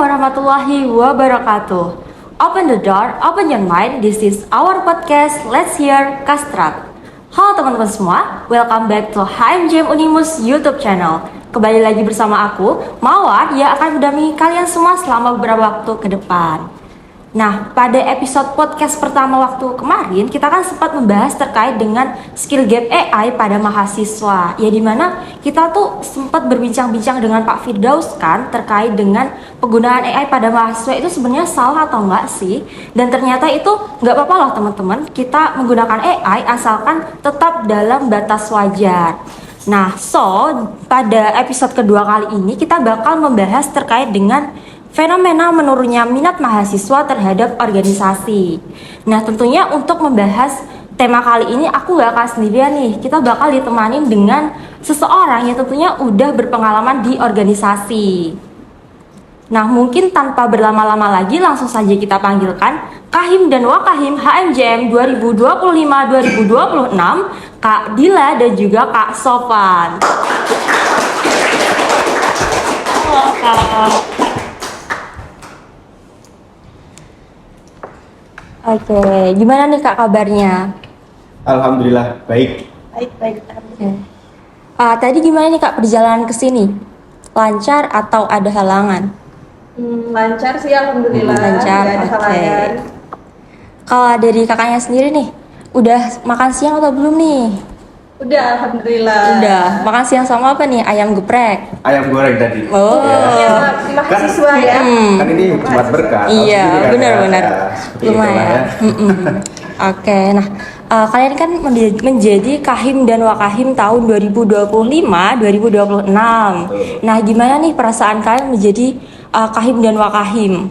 warahmatullahi wabarakatuh. Open the door, open your mind. This is our podcast. Let's hear Kastrat. Halo teman-teman semua, welcome back to HMJM Unimus YouTube channel. Kembali lagi bersama aku, Mawar, yang akan mendampingi kalian semua selama beberapa waktu ke depan. Nah, pada episode podcast pertama waktu kemarin, kita kan sempat membahas terkait dengan skill gap AI pada mahasiswa. Ya dimana kita tuh sempat berbincang-bincang dengan Pak Firdaus kan terkait dengan penggunaan AI pada mahasiswa itu sebenarnya salah atau enggak sih? Dan ternyata itu nggak apa-apa loh teman-teman, kita menggunakan AI asalkan tetap dalam batas wajar. Nah, pada episode kedua kali ini kita bakal membahas terkait dengan fenomena menurunnya minat mahasiswa terhadap organisasi. Nah, tentunya untuk membahas tema kali ini aku gak akan sendirian nih. Kita bakal ditemani dengan seseorang yang tentunya udah berpengalaman di organisasi. Nah, mungkin tanpa berlama-lama lagi langsung saja kita panggilkan Kahim dan Wakahim HMJM 2025-2026, Kak Dila dan juga Kak Sofan. Halo Kak. Oke, gimana nih Kak kabarnya? Alhamdulillah, baik. Baik. Tadi gimana nih Kak perjalanan ke sini? Lancar atau ada halangan? Lancar sih, alhamdulillah. Lancar, Nggak ada oke. halangan. Kalau dari kakaknya sendiri nih, udah makan siang atau belum nih? Udah, alhamdulillah. Udah, makan siang sama apa nih? Ayam geprek? Ayam goreng tadi. Oh. Ya, mahasiswa ya. Kan ini Jumat berkah. Iya, Harus ini kan benar. ya, seperti itulah Lumayan. ya. Oke, nah kalian kan menjadi Kahim dan Wakahim tahun 2025-2026. Nah, gimana nih perasaan kalian menjadi Kahim dan Wakahim?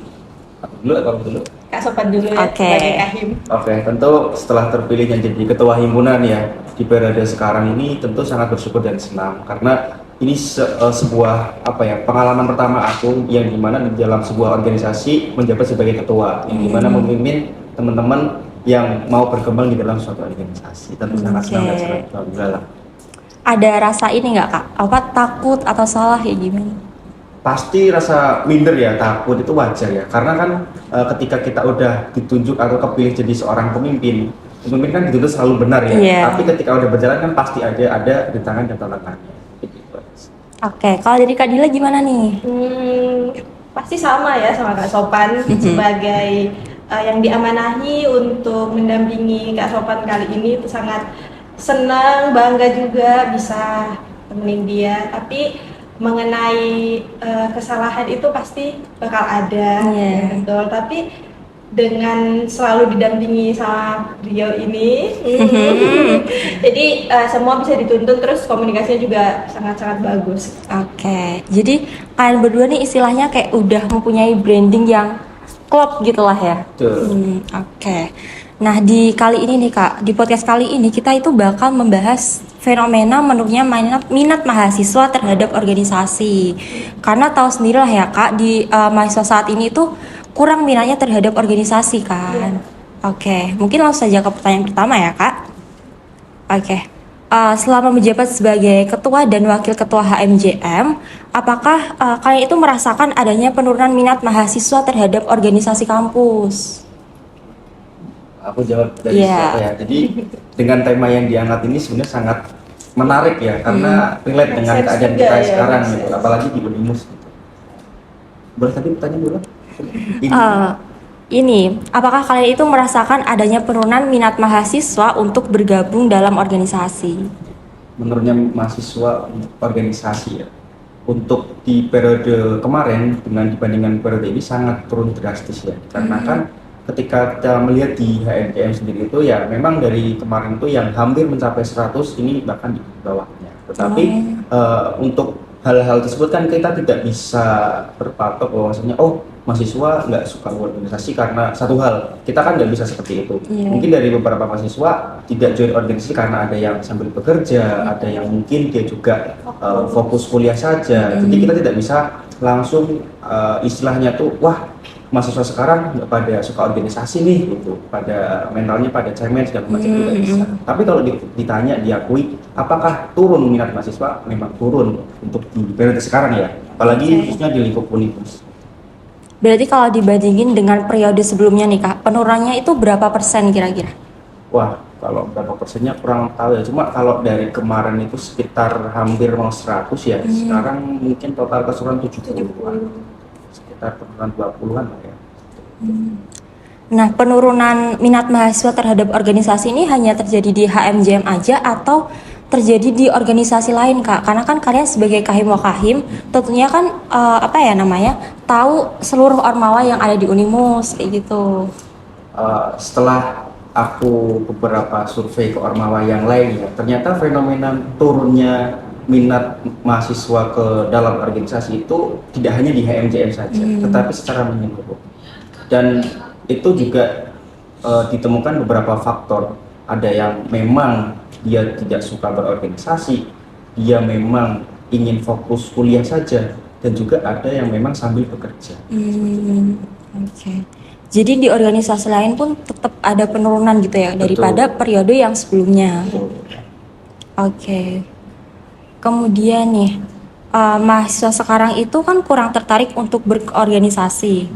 Aku dulu atau kamu dulu? Kak Sopan dulu ya, Oke. sebagai Kahim. Oke, tentu setelah terpilihnya jadi ketua himpunan ya di periode sekarang ini tentu sangat bersyukur dan senang karena ini sebuah pengalaman pertama aku yang dimana di dalam sebuah organisasi menjabat sebagai ketua yang dimana memimpin teman-teman yang mau berkembang di dalam suatu organisasi. Tentu sangat senang dan sangat bangga lah. Ada rasa ini nggak Kak? Takut atau salah ya gimana? Pasti rasa minder ya, takut itu wajar ya karena kan ketika kita udah ditunjuk atau kepilih jadi seorang pemimpin kan dituntut selalu benar ya. Yeah. Tapi ketika udah berjalan kan pasti ada rintangan dan tantangannya. Oke, kalau dari Kak Dila gimana nih? Pasti sama ya sama Kak Sopan sebagai yang diamanahi untuk mendampingi Kak Sopan kali ini, itu sangat senang, bangga juga bisa temenin dia. Tapi mengenai kesalahan itu pasti bakal ada, Yeah. ya, betul. Tapi dengan selalu didampingi sama beliau ini, jadi semua bisa dituntun, terus komunikasinya juga sangat-sangat bagus. Oke, jadi kalian berdua nih istilahnya kayak udah mempunyai branding yang klop gitulah ya. Betul. Oke. Nah, di kali ini nih Kak, di podcast kali ini kita itu bakal membahas fenomena menurunnya minat mahasiswa terhadap organisasi. Karena tahu sendirilah ya Kak, di mahasiswa saat ini tuh kurang minatnya terhadap organisasi kan. Oke, mungkin langsung saja ke pertanyaan pertama ya Kak. Oke. Selama menjabat sebagai ketua dan wakil ketua HMJM, apakah kalian itu merasakan adanya penurunan minat mahasiswa terhadap organisasi kampus? Aku jawab dari siapa ya. Jadi dengan tema yang diangkat ini sebenarnya sangat menarik ya karena relate dengan Sense keadaan juga kita ya, sekarang sense. gitu, apalagi di Unimus gitu. Boleh tadi pertanyaan dulu? Ini, apakah kalian itu merasakan adanya penurunan minat mahasiswa untuk bergabung dalam organisasi? Menurutnya mahasiswa organisasi ya. Untuk di periode kemarin dibandingkan periode ini sangat turun drastis ya. Karena kan ketika kita melihat di HMJM sendiri itu ya memang dari kemarin itu yang hampir mencapai 100 ini bahkan di bawahnya. Tetapi untuk hal-hal tersebut kan kita tidak bisa berpatok bahwasanya mahasiswa nggak suka organisasi karena satu hal, kita kan nggak bisa seperti itu. Mungkin dari beberapa mahasiswa tidak join organisasi karena ada yang sambil bekerja, ada yang mungkin dia juga fokus kuliah saja. Jadi kita tidak bisa langsung istilahnya tuh wah mahasiswa sekarang nggak pada suka organisasi nih gitu, pada mentalnya pada cemen segala macam tidak bisa. Tapi kalau ditanya diakui apakah turun minat mahasiswa, memang turun untuk di periode sekarang ya, apalagi khususnya di lingkup Unimus. Berarti kalau dibandingin dengan periode sebelumnya nih Kak, penurunannya itu berapa persen kira-kira? Wah, kalau berapa persennya kurang tahu ya. Cuma kalau dari kemarin itu sekitar hampir mau 100 ya. Sekarang mungkin total keseluruhan 70-an. Sekitar penurunan 20-an lah ya. Nah, penurunan minat mahasiswa terhadap organisasi ini hanya terjadi di HMJM aja atau terjadi di organisasi lain Kak? Karena kan kalian sebagai Kahim Wakahim tentunya kan tahu seluruh ormawa yang ada di Unimus kayak gitu. Setelah aku beberapa survei ke ormawa yang lain ya, ternyata fenomena turunnya minat mahasiswa ke dalam organisasi itu tidak hanya di HMJM saja, tetapi secara menyeluruh. Dan itu juga ditemukan beberapa faktor. Ada yang memang dia tidak suka berorganisasi, dia memang ingin fokus kuliah saja, dan juga ada yang memang sambil bekerja. Oke. Jadi di organisasi lain pun tetap ada penurunan gitu ya daripada periode yang sebelumnya. Oke. Kemudian nih, mahasiswa sekarang itu kan kurang tertarik untuk berorganisasi.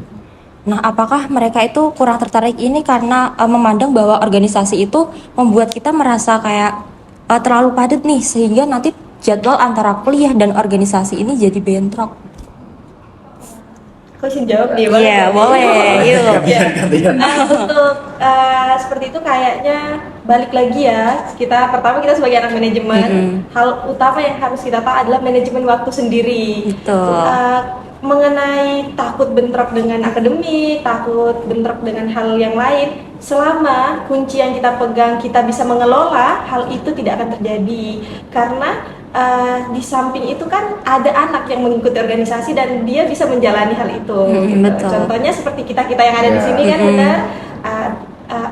Nah, apakah mereka itu kurang tertarik ini karena memandang bahwa organisasi itu membuat kita merasa kayak terlalu padat nih, sehingga nanti jadwal antara kuliah dan organisasi ini jadi bentrok? Aku izin jawab nih, boleh? Iya, boleh. Yuk. Ya. Untuk seperti itu kayaknya balik lagi ya. Pertama kita sebagai anak manajemen, hal utama yang harus kita tahu adalah manajemen waktu sendiri. Betul. Mengenai takut bentrok dengan akademik, takut bentrok dengan hal yang lain, selama kunci yang kita pegang kita bisa mengelola, hal itu tidak akan terjadi. Karena di samping itu kan ada anak yang mengikuti organisasi dan dia bisa menjalani hal itu. Betul. Contohnya seperti kita yang ada di sini kan benar,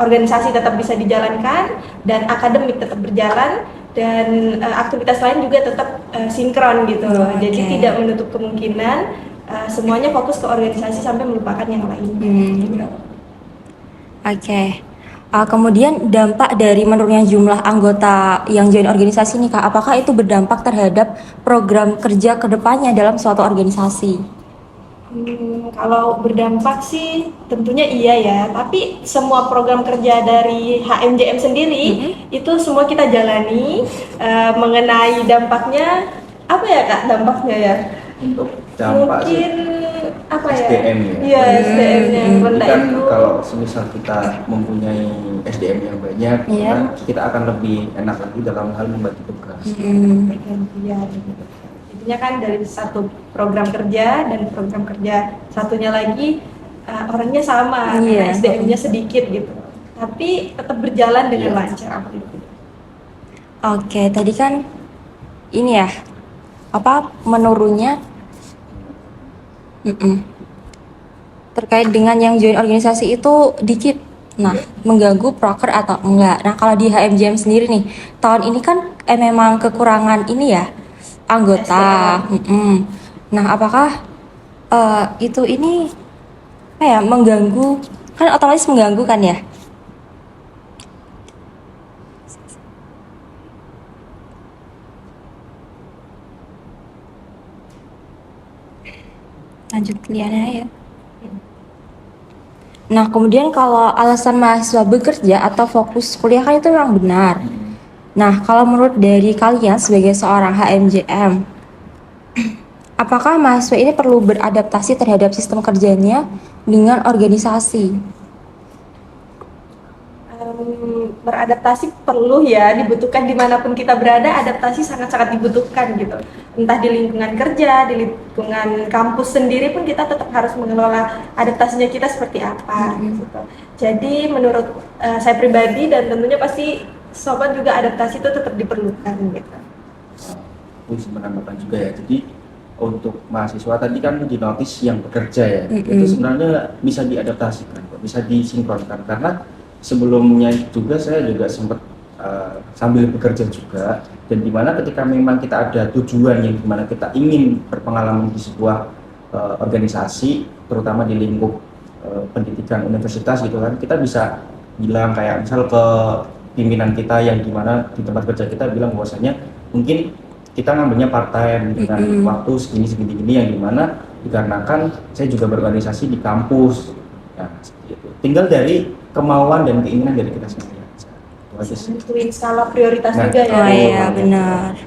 organisasi tetap bisa dijalankan dan akademik tetap berjalan dan aktivitas lain juga tetap sinkron gitu. Jadi tidak menutup kemungkinan semuanya fokus ke organisasi sampai melupakan yang lain. Oke. Kemudian dampak dari menurunnya jumlah anggota yang join organisasi nih Kak, apakah itu berdampak terhadap program kerja kedepannya dalam suatu organisasi? Kalau berdampak sih tentunya iya ya, tapi semua program kerja dari HMJM sendiri itu semua kita jalani. Mengenai dampaknya apa ya Kak, dampaknya ya? Untuk dampak Mungkin apa ya? SDM ya. Iya, SDM-nya yang rendah kan itu. kalau semisal kita mempunyai SDM yang banyak, kan kita akan lebih enak lagi dalam hal membagi tugas. Pergantian gitu. Intinya kan dari satu program kerja dan program kerja satunya lagi orangnya sama, SDM-nya sedikit gitu. Tapi tetap berjalan dengan lancar. Oke, tadi kan ini ya, menurunnya terkait dengan yang join organisasi itu dikit. Nah, mengganggu proker atau enggak? Nah, kalau di HMJM sendiri nih, tahun ini kan memang kekurangan ini ya anggota. Nah, apakah itu ini mengganggu? Kan otomatis mengganggu kan ya? Lanjut kuliahnya ya. Nah, kemudian kalau alasan mahasiswa bekerja atau fokus kuliah kan itu memang benar. Nah, kalau menurut dari kalian sebagai seorang HMJM, apakah mahasiswa ini perlu beradaptasi terhadap sistem kerjanya dengan organisasi? Beradaptasi perlu ya, dibutuhkan dimanapun kita berada, adaptasi sangat-sangat dibutuhkan gitu. Entah di lingkungan kerja, di lingkungan kampus sendiri pun kita tetap harus mengelola adaptasinya kita seperti apa gitu. Jadi menurut saya pribadi dan tentunya pasti sobat juga adaptasi itu tetap diperlukan gitu. Itu menambahkan juga ya, jadi untuk mahasiswa tadi kan di notis yang bekerja ya, itu sebenarnya bisa diadaptasikan, bisa disinkronkan karena sebelumnya juga saya juga sempat sambil bekerja juga, dan dimana ketika memang kita ada tujuan yang dimana kita ingin berpengalaman di sebuah organisasi, terutama di lingkup pendidikan universitas gitu kan, kita bisa bilang kayak misal ke pimpinan kita yang dimana di tempat kerja kita bilang bahwasanya mungkin kita ngambilnya part time dengan waktu segini yang dimana dikarenakan saya juga berorganisasi di kampus. Ya, seperti itu. Tinggal dari kemauan dan keinginan dari kita sendiri. Itu aja sih. Nentuin skala prioritas Nah, juga ya. Oh iya benar.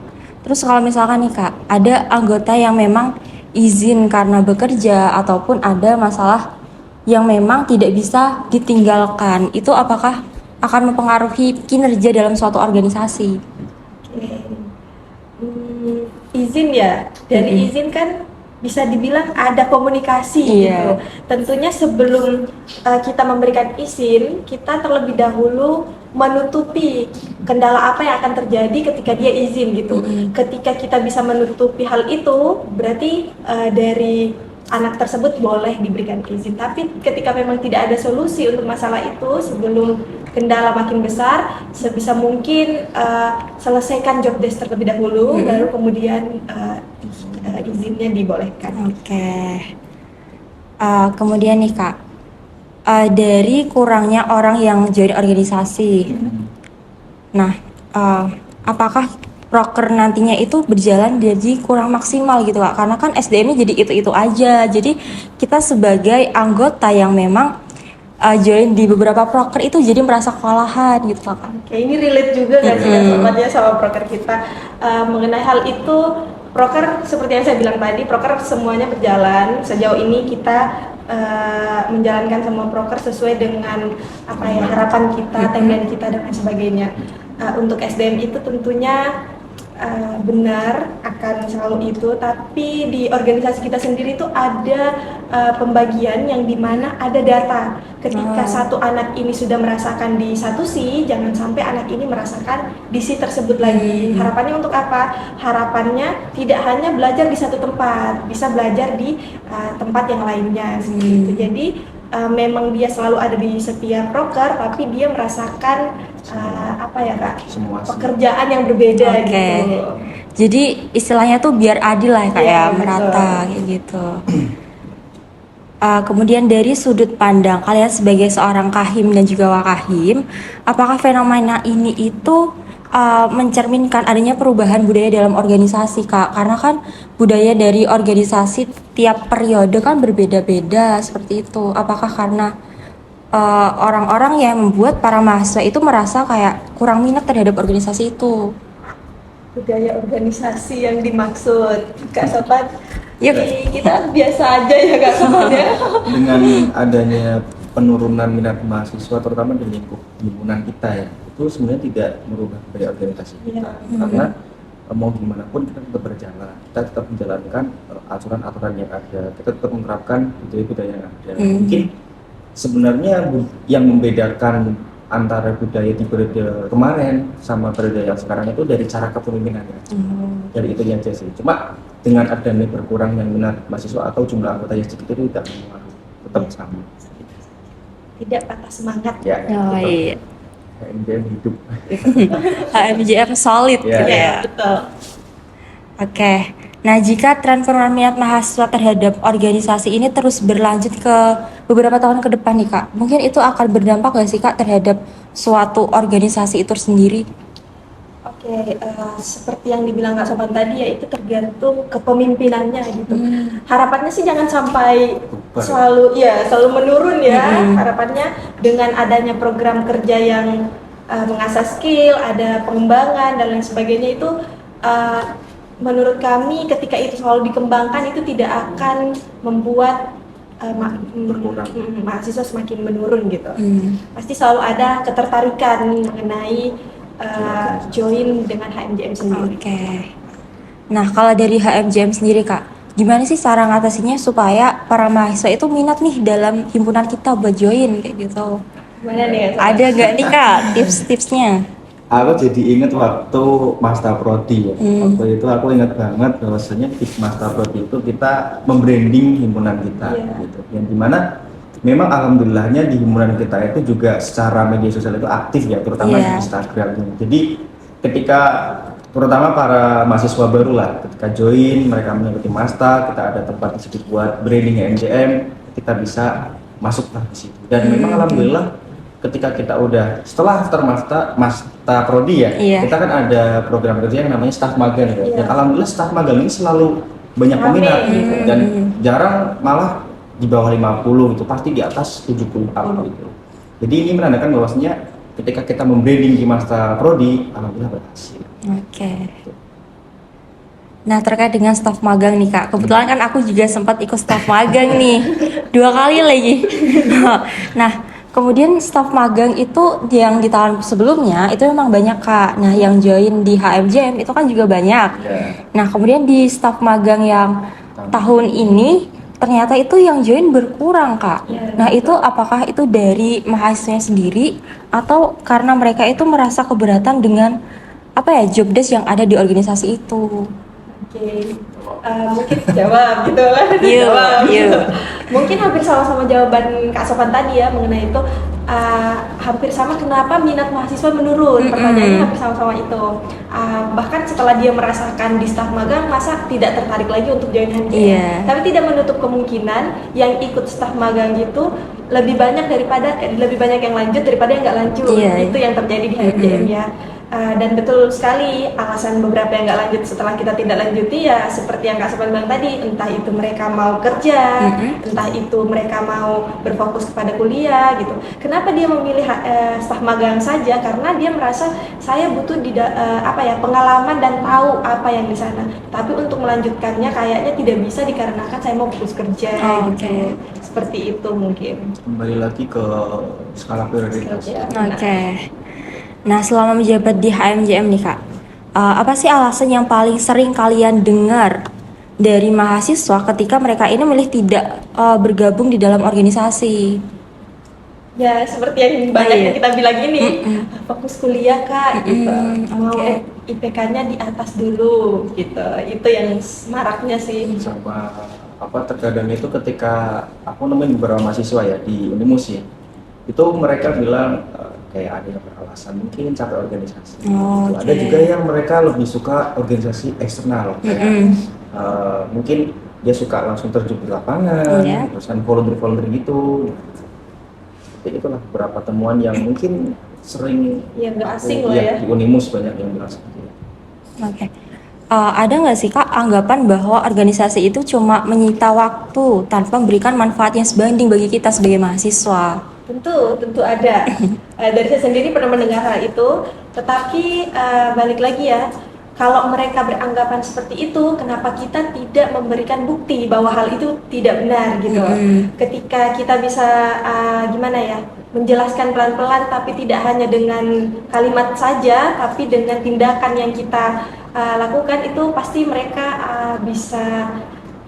Terus kalau misalkan nih Kak, ada anggota yang memang izin karena bekerja ataupun ada masalah yang memang tidak bisa ditinggalkan, itu apakah akan mempengaruhi kinerja dalam suatu organisasi? Oke. Izin ya, dari izin kan bisa dibilang ada komunikasi Iya. gitu. Tentunya sebelum kita memberikan izin, kita terlebih dahulu menutupi kendala apa yang akan terjadi ketika dia izin gitu. Ketika kita bisa menutupi hal itu, berarti dari anak tersebut boleh diberikan izin. Tapi ketika memang tidak ada solusi untuk masalah itu, sebelum kendala makin besar, sebisa mungkin selesaikan job desk terlebih dahulu, baru kemudian izinnya dibolehkan. Oke. Kemudian nih Kak, dari kurangnya orang yang join organisasi, nah apakah proker nantinya itu berjalan jadi kurang maksimal gitu Kak? Karena kan SDM-nya jadi itu-itu aja. Jadi kita sebagai anggota yang memang join di beberapa proker itu jadi merasa kewalahan gitu Kak. Oke, ini relate juga kan sih sobatnya sama proker kita. Mengenai hal itu, proker seperti yang saya bilang tadi, proker semuanya berjalan. Sejauh ini kita menjalankan semua proker sesuai dengan apa ya harapan kita, timeline kita dan lain sebagainya. Untuk SDM itu tentunya benar akan selalu itu, tapi di organisasi kita sendiri itu ada pembagian yang dimana ada data. Ketika satu anak ini sudah merasakan di satu si, jangan sampai anak ini merasakan di si tersebut lagi. Harapannya untuk apa? Harapannya tidak hanya belajar di satu tempat, bisa belajar di tempat yang lainnya seperti itu. Jadi memang dia selalu ada di setiap proker, tapi dia merasakan apa ya Kak? Semua sih. Pekerjaan yang berbeda Oke. gitu. Jadi istilahnya tuh biar adil lah ya Kak Iya, ya, betul. merata kayak gitu. Kemudian dari sudut pandang kalian sebagai seorang kahim dan juga wakahim, apakah fenomena ini itu mencerminkan adanya perubahan budaya dalam organisasi Kak? Karena kan budaya dari organisasi tiap periode kan berbeda-beda seperti itu. Apakah karena orang-orang yang membuat para mahasiswa itu merasa kayak kurang minat terhadap organisasi itu? Budaya organisasi yang dimaksud Kak Sopan, Yuk. kita biasa aja ya Kak Sopan ya. Dengan adanya penurunan minat mahasiswa terutama di lingkup himpunan kita ya, itu sebenarnya tidak merubah budaya organisasi kita. Iya. Karena mau gimana pun kita tetap berjalan, kita tetap menjalankan aturan-aturan yang ada, kita tetap menerapkan budaya-budaya yang ada. Mungkin sebenarnya yang membedakan antara budaya di periode kemarin sama periode yang sekarang itu dari cara kepemimpinannya. Dari itu aja sih. Cuma dengan adanya berkurangnya minat mahasiswa atau jumlah anggota yang sedikit itu tidak mempengaruhi, tetap sama. Tidak patah semangat. Ya, Oh tetap iya. HMJM hidup. HMJM solid Ya. gitu ya. Betul. Oke. Nah, jika tren penurunan minat mahasiswa terhadap organisasi ini terus berlanjut ke beberapa tahun ke depan nih Kak, mungkin itu akan berdampak nggak sih Kak terhadap suatu organisasi itu sendiri? Oke, seperti yang dibilang Kak Sopan tadi ya, itu tergantung kepemimpinannya gitu. Harapannya sih jangan sampai selalu menurun ya. Harapannya dengan adanya program kerja yang mengasah skill, ada pengembangan dan lain sebagainya itu menurut kami ketika itu selalu dikembangkan itu tidak akan membuat mahasiswa semakin menurun gitu. Pasti selalu ada ketertarikan mengenai join dengan HMJM sendiri. Oke. Nah, kalau dari HMJM sendiri Kak, gimana sih cara ngatasinya supaya para mahasiswa itu minat nih dalam himpunan kita buat join kayak gitu? Gimana nih? Ada nggak nih Kak tips-tipsnya? Aku jadi ingat waktu Master Prodi ya. Waktu itu aku ingat banget bahwasanya di Master Prodi itu kita membranding himpunan kita gitu. Yang dimana memang alhamdulillahnya di himpunan kita itu juga secara media sosial itu aktif ya, terutama di Instagram. Jadi ketika terutama para mahasiswa baru lah, ketika join mereka mengikuti Master, kita ada tempat di situ buat branding MJM, kita bisa masuk lah di situ. Dan memang alhamdulillah ketika kita udah setelah masta prodi ya, Iya. kita kan ada program kerja yang namanya staf magang ya. Iya. Dan alhamdulillah staf magang ini selalu banyak Rame. peminat gitu. Dan jarang malah di bawah 50 itu pasti di atas 70 gitu. Jadi ini menandakan bahwasanya ketika kita membranding di masta prodi, alhamdulillah berhasil. Oke. Nah, terkait dengan staf magang nih Kak, kebetulan kan aku juga sempat ikut staf magang nih, 2 kali lagi. Nah, kemudian staf magang itu yang di tahun sebelumnya itu memang banyak Kak. Nah, yang join di HMJM itu kan juga banyak. Ya. Nah, kemudian di staf magang yang tahun ini ternyata itu yang join berkurang Kak. Nah, itu apakah itu dari mahasiswanya sendiri atau karena mereka itu merasa keberatan dengan job desk yang ada di organisasi itu? Oke, mungkin jawab gitu kan? Yuk, Jawab. yuk. Mungkin hampir sama-sama jawaban Kak Sofan tadi ya mengenai itu. Hampir sama kenapa minat mahasiswa menurun. Pertanyaannya hampir sama-sama itu. Bahkan setelah dia merasakan di staf magang, masa tidak tertarik lagi untuk join HMJM. Iya. Tapi tidak menutup kemungkinan yang ikut staf magang itu lebih banyak yang lanjut daripada yang nggak lanjut. Iya. Itu yang terjadi di HMJM ya. Dan betul sekali alasan beberapa yang nggak lanjut setelah kita tidak lanjuti ya seperti yang Kak Sopan bilang tadi, entah itu mereka mau kerja, entah itu mereka mau berfokus kepada kuliah gitu. Kenapa dia memilih staf magang saja? Karena dia merasa saya butuh pengalaman dan tahu apa yang di sana. Tapi untuk melanjutkannya kayaknya tidak bisa dikarenakan saya mau fokus kerja gitu. Seperti itu mungkin. Kembali lagi ke skala prioritas. Oke. Nah, selama menjabat di HMJM nih Kak, apa sih alasan yang paling sering kalian dengar dari mahasiswa ketika mereka ini milih tidak bergabung di dalam organisasi? Ya seperti yang banyak yang kita bilang ini, fokus kuliah Kak gitu, mau IPK-nya di atas dulu gitu, itu yang maraknya sih. Sama terkadang itu ketika aku nemuin beberapa mahasiswa ya di Unimus ya, itu mereka bilang kayak ada yang beralasan mungkin capek organisasi. Ada juga yang mereka lebih suka organisasi eksternal kayak mungkin dia suka langsung terjun di lapangan, terus kan volunteer gitu. Jadi itulah beberapa temuan yang mungkin sering nggak asing lah ya. Di Unimus banyak yang bilang seperti itu. Oke. Ada nggak sih Kak anggapan bahwa organisasi itu cuma menyita waktu tanpa memberikan manfaat yang sebanding bagi kita sebagai mahasiswa? Tentu ada. Dari saya sendiri pernah mendengar hal itu, tetapi balik lagi ya, kalau mereka beranggapan seperti itu, kenapa kita tidak memberikan bukti bahwa hal itu tidak benar gitu. Ketika kita bisa menjelaskan pelan-pelan, tapi tidak hanya dengan kalimat saja, tapi dengan tindakan yang kita lakukan, itu pasti mereka bisa,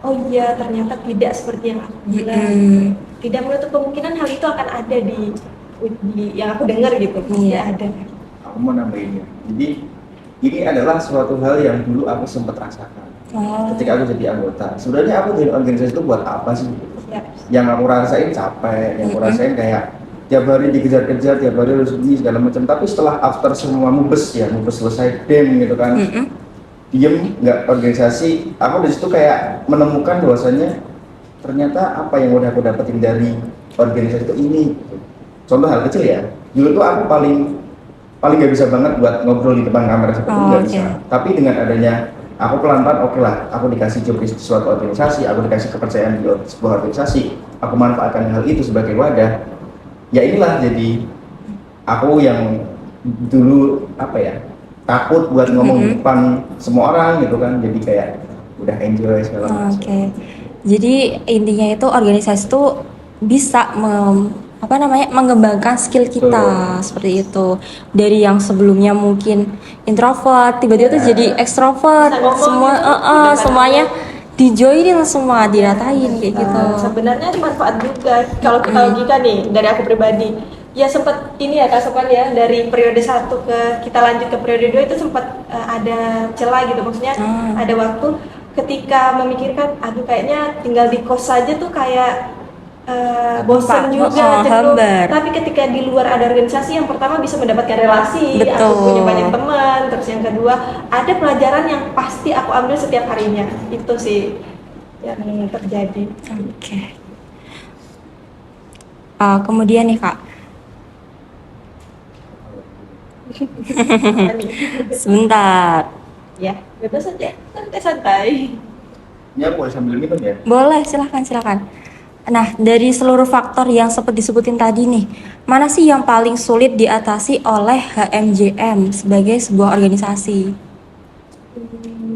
oh iya ternyata tidak seperti yang aku bilang. Tidak menutup kemungkinan hal itu akan ada di yang aku dengar gitu. Iya ada. Aku mau nambahin ya. Jadi ini adalah suatu hal yang dulu aku sempat rasakan ketika aku jadi anggota. Sebenarnya aku jadi organisasi itu buat apa sih? Yang aku rasain capek, yang aku rasain kayak tiap hari dikejar-kejar, tiap hari harus begini segala macam. Tapi setelah after semua mubes selesai dem gitu kan, diem nggak organisasi, aku di situ kayak menemukan bahwasannya ternyata apa yang udah aku dapetin dari organisasi itu ini. Contoh hal kecil ya, dulu tuh aku paling nggak bisa banget buat ngobrol di depan kamera seperti itu nggak bisa. Tapi dengan adanya aku pelan-pelan, oke lah, aku dikasih job di suatu organisasi, aku dikasih kepercayaan di sebuah organisasi, aku manfaatkan hal itu sebagai wadah. Ya inilah jadi aku yang dulu takut buat ngomong di depan semua orang gitu kan, jadi kayak udah enjoy segala macam. Jadi intinya itu organisasi itu bisa mengembangkan skill kita seperti itu. Dari yang sebelumnya mungkin introvert tiba-tiba tuh jadi ekstrovert, semuanya dijoinin semua, diratain kayak gitu. Sebenarnya manfaat juga kalau kita logika nih dari aku pribadi. Ya sempat ini ya Kak Sopan ya, dari periode 1 kita lanjut ke periode 2 itu sempat ada celah gitu, maksudnya ada waktu ketika memikirkan aduh kayaknya tinggal di kos saja tuh kayak bosan juga, cenderung. Tapi ketika di luar ada organisasi, yang pertama bisa mendapatkan relasi, aku punya banyak teman, terus yang kedua ada pelajaran yang pasti aku ambil setiap harinya. Itu sih yang terjadi. Kemudian nih Kak, Apa nih? Sebentar. Ya, bebas saja, santai-santai. Ini aku boleh sambil minum ya? Boleh, silakan. Nah, dari seluruh faktor yang seperti disebutin tadi nih, mana sih yang paling sulit diatasi oleh HMJM sebagai sebuah organisasi?